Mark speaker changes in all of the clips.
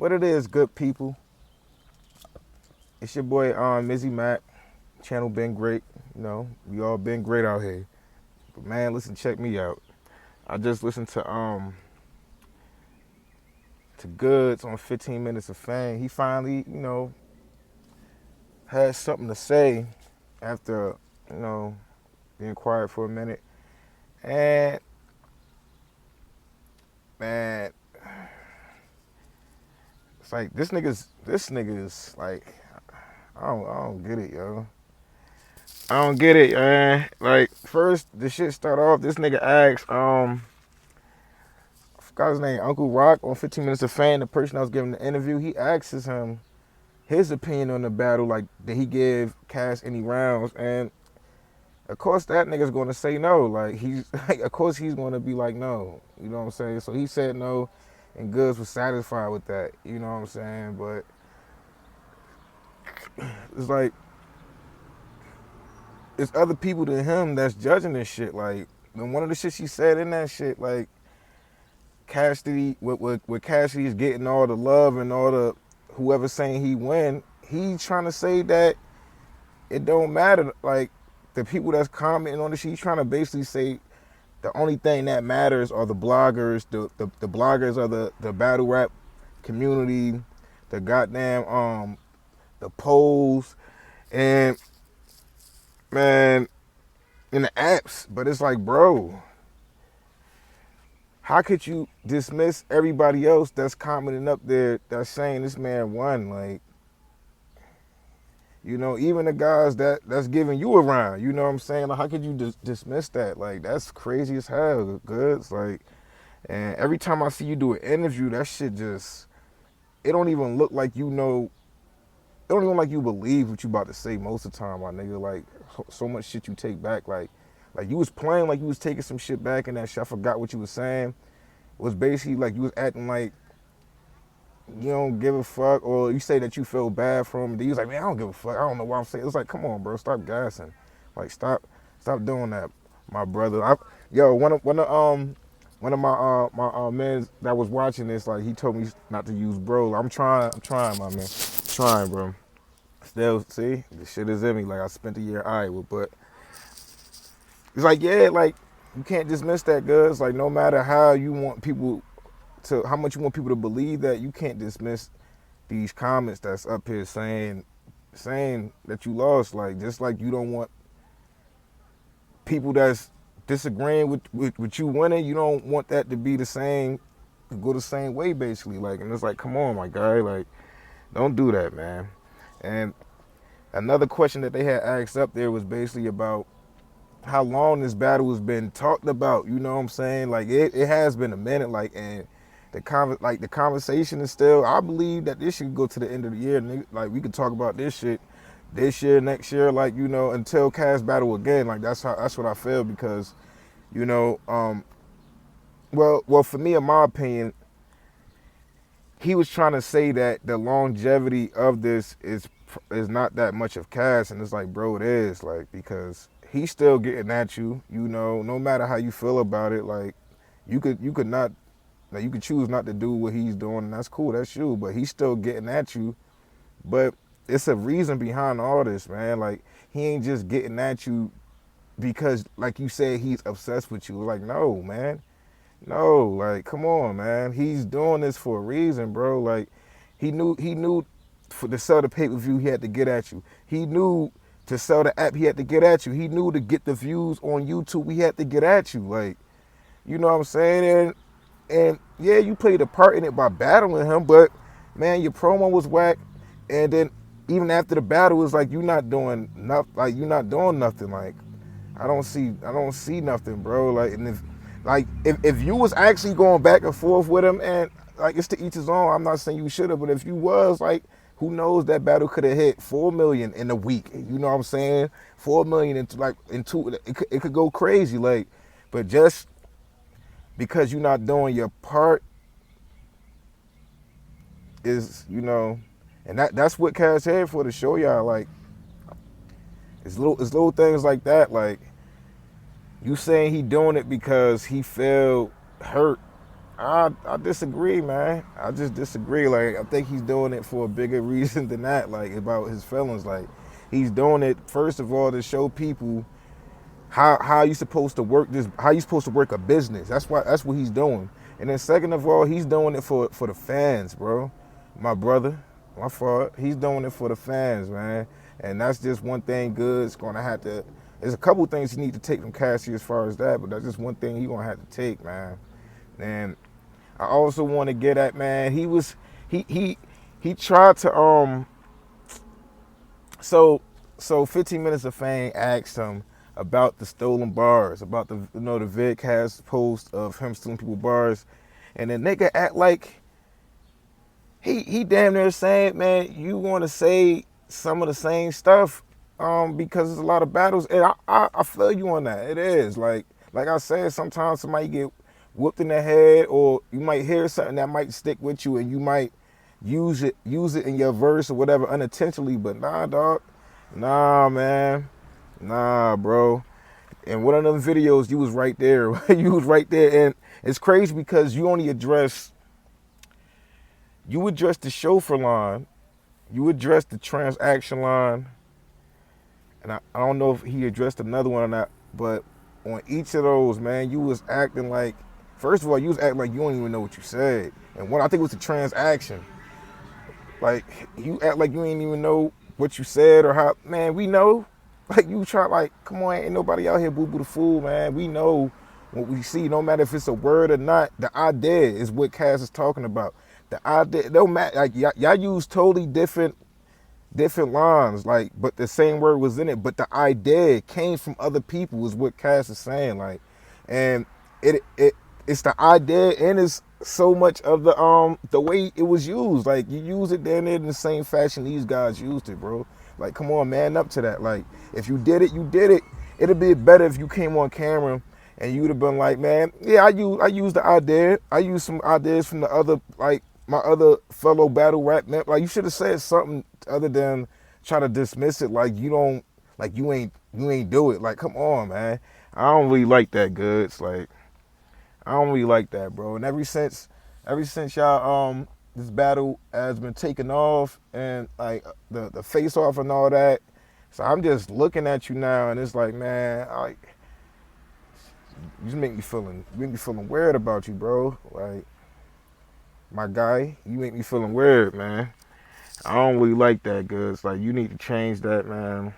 Speaker 1: What it is, good people. It's your boy Mizzy Mac. Channel been great. You know, we all been great out here. But man, listen, check me out. I just listened to Goodz on 15 Minutes of Fame. He finally, had something to say after, being quiet for a minute. And man, it's like this nigga's like I don't get it, yo. I don't get it, man. Like first the shit start off, this nigga asks, I forgot his name, Uncle Rock on 15 Minutes of Fame, the person that was giving the interview, he asks him his opinion on the battle, like did he give Cass any rounds? And of course that nigga's gonna say no. Like he's like of course he's gonna be like no. You know what I'm saying? So he said no and Goodz was satisfied with that. You know what I'm saying? But it's like it's other people than him that's judging this shit. Like, and one of the shit she said in that shit, like, Cassidy, with Cassidy's getting all the love and all the whoever saying he win, he trying to say that it don't matter. Like, the people that's commenting on this shit, he's trying to basically say the only thing that matters are the bloggers, the bloggers of the battle rap community, the goddamn the polls, and man, in the apps. But it's like, bro, how could you dismiss everybody else that's commenting up there that's saying this man won? Like, even the guys that's giving you a round, you know what I'm saying? Like, how could you dismiss that? Like, that's crazy as hell, Goods. Like, and every time I see you do an interview, that shit just, it don't even look like it don't even like you believe what you about to say most of the time, my nigga. Like, so much shit you take back. Like you was playing like you was taking some shit back and that shit. I forgot what you was saying. It was basically like you was acting like you don't give a fuck, or you say that you feel bad for him. Then you was like, man, I don't give a fuck. I don't know why I'm saying. It's like, come on, bro, stop gassing. Like, stop doing that, my brother. One of my men that was watching this, like, he told me not to use bro. I'm trying, my man, trying, bro. Still, see, this shit is in me. Like, I spent a year in Iowa, but it's like, yeah, like, you can't dismiss that, Goods. Like, no matter how much you want people to believe that, you can't dismiss these comments that's up here saying that you lost. Like, just like you don't want people that's disagreeing with you winning, you don't want that to be the same, to go the same way, basically. Like, and it's like, come on, my guy, like, don't do that, man. And another question that they had asked up there was basically about how long this battle has been talked about. You know what I'm saying? Like, it has been a minute. Like, and the conversation is still, I believe that this should go to the end of the year. Like, we could talk about this shit this year, next year, like, until Cass battle again. Like, that's what I feel, because, well, for me, in my opinion, he was trying to say that the longevity of this is not that much of Cass, and it's like, bro, it is, like, because he's still getting at you, no matter how you feel about it. Like, you could not, like, you could choose not to do what he's doing, and that's cool, that's you, but he's still getting at you. But it's a reason behind all this, man. Like, he ain't just getting at you because, like you said, he's obsessed with you. Like, no, man. No, like, come on, man. He's doing this for a reason, bro. Like, he knew to sell the pay-per-view, he had to get at you. He knew to sell the app, he had to get at you. He knew to get the views on YouTube, he had to get at you. Like, you know what I'm saying? And yeah, you played a part in it by battling him, but man, your promo was whack. And then even after the battle, it's like, you're not doing nothing. Like, you're not doing nothing. Like, I don't see nothing, bro. Like, and if you was actually going back and forth with him, and like, it's to each his own. I'm not saying you should have, but if you was, like, who knows, that battle could have hit 4 million in a week. You know what I'm saying? 4 million it could go crazy. Like, but just because you're not doing your part is, and that's what Cass had for, to show y'all, like, it's little things like that. Like, you saying he doing it because he felt hurt I disagree, man. I just disagree. Like I think he's doing it for a bigger reason than that. Like about his feelings. Like he's doing it first of all to show people how you supposed to work this, how you supposed to work a business. That's what he's doing. And then second of all, he's doing it for the fans, bro. My brother, my fault. He's doing it for the fans, man. And that's just one thing Good's gonna have to. There's a couple things he need to take from Cassie as far as that, but that's just one thing he gonna have to take, man. And I also want to get at, man. He tried to so 15 Minutes of Fame asked him about the stolen bars, about the the vidcast post of him stealing people bars, and the nigga act like he damn near saying, man, you want to say some of the same stuff because there's a lot of battles, and I feel you on that. It is like I said, sometimes somebody get whooped in the head, or you might hear something that might stick with you, and you might use it in your verse or whatever unintentionally. But nah, dog, nah, man, nah, bro. And one of them videos, you was right there. You was right there, and it's crazy because you only address. You address the chauffeur line, you address the transaction line, and I don't know if he addressed another one or not, but on each of those, man, you was acting like, first of all, you was acting like you don't even know what you said. And one, I think it was the transaction. Like, you act like you ain't even know what you said or how, man, we know. Like, you try, like, come on, ain't nobody out here boo-boo the fool, man. We know what we see, no matter if it's a word or not, the idea is what Cass is talking about. The idea, no matter, like, y'all use totally different lines, like, but the same word was in it, but the idea came from other people is what Cass is saying, like, and it's the idea, and it's so much of the way it was used. Like, you use it down there in the same fashion these guys used it, bro. Like, come on, man, up to that. Like, if you did it, you did it. It'd be better if you came on camera and you'd have been like, man, yeah, I used the idea. I used some ideas from the other, like, my other fellow battle rap man. Like, you should have said something other than try to dismiss it like you don't, like you ain't do it. Like, come on, man. I don't really like that, Goodz. Like, I don't really like that, bro. And ever since y'all this battle has been taken off, and like the face off and all that, so I'm just looking at you now, and it's like, man, you just make me feeling weird about you, bro. Like, my guy, you make me feeling weird, man. I don't really like that, Goodz. Like, you need to change that, man.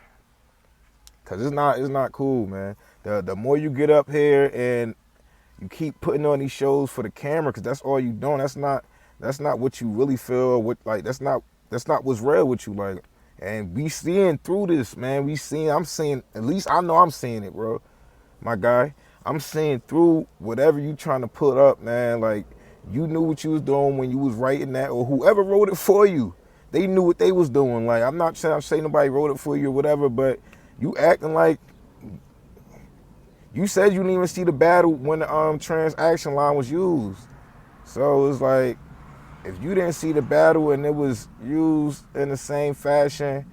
Speaker 1: Cause it's not cool, man. The more you get up here and you keep putting on these shows for the camera, cause that's all you doing. That's not what you really feel. What, like, that's not what's real with you. Like, and we seeing through this, man. I'm seeing, at least I know I'm seeing it, bro. My guy, I'm seeing through whatever you trying to put up, man. Like, you knew what you was doing when you was writing that, or whoever wrote it for you. They knew what they was doing. Like, I'm not saying nobody wrote it for you or whatever, but you acting like you said you didn't even see the battle when the transaction line was used. So it's like, if you didn't see the battle and it was used in the same fashion,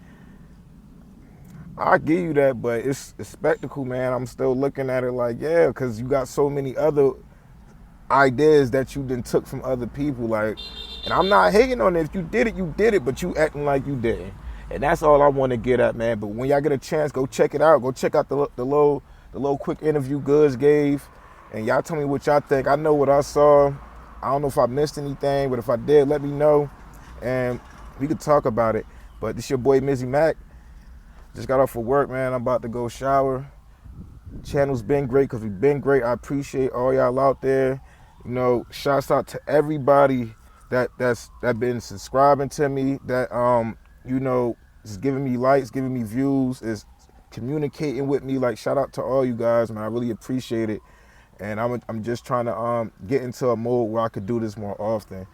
Speaker 1: I give you that, but it's a spectacle, man. I'm still looking at it like, yeah, because you got so many other ideas that you then took from other people, like, and I'm not hating on it. If you did it, but you acting like you didn't. And that's all I want to get at, man. But when y'all get a chance, go check it out. Go check out the little quick interview Goodz gave, and y'all tell me what y'all think. I know what I saw. I don't know if I missed anything, but if I did, let me know, and we could talk about it. But this your boy Mizzy Mac. Just got off of work, man. I'm about to go shower. Channel's been great because we've been great. I appreciate all y'all out there. You know, shouts out to everybody that's been subscribing to me, that you know, is giving me likes, giving me views, is communicating with me. Like, shout out to all you guys, man. I really appreciate it. And I'm just trying to get into a mode where I could do this more often.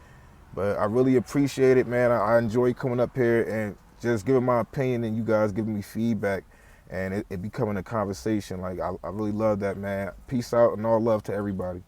Speaker 1: But I really appreciate it, man. I enjoy coming up here and just giving my opinion, and you guys giving me feedback, and it becoming a conversation. Like, I really love that, man. Peace out and all love to everybody.